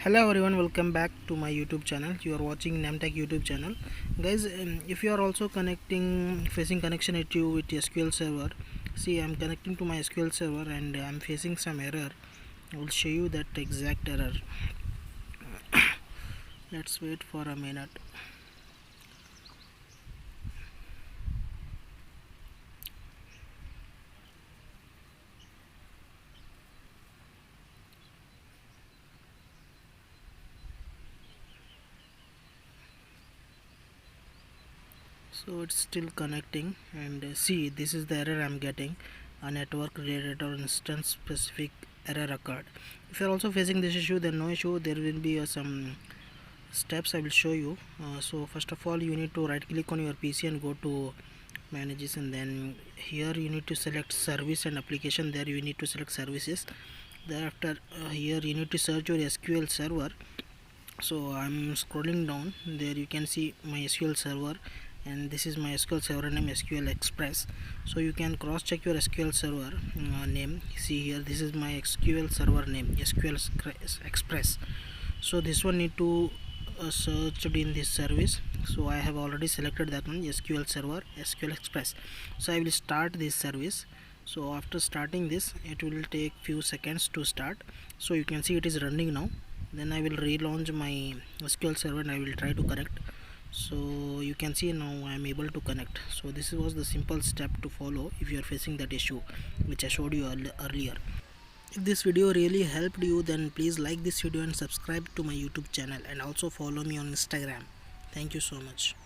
Hello everyone, welcome back to my YouTube channel. You are watching Namtech YouTube channel. Guys, if you are also facing connection issue with SQL server, see, I'm connecting to my SQL server and I'm facing some error. I will show you that exact error. Let's wait for a minute. So it's still connecting, and see, this is the error I'm getting. A network related or instance specific error occurred. If you're also facing this issue, then no issue, there will be some steps I will show you. So first of all, you need to right click on your PC and go to manages, and then here you need to select service and application. There you need to select services. Thereafter here you need to search your SQL server. So I'm scrolling down, there you can see my SQL server, and this is my SQL server name, SQL Express. So you can cross check your SQL server name. See here, this is my SQL server name, SQL Express. So this one need to searched in this service. So I have already selected that one, SQL server, SQL Express. So I will start this service. So after starting this, it will take few seconds to start. So you can see it is running now. Then I will relaunch my SQL server and I will try to connect. So you can see now I am able to connect. So this was the simple step to follow if you are facing that issue which I showed you earlier. If this video really helped you, then please like this video and subscribe to my YouTube channel, and also follow me on Instagram. Thank you so much.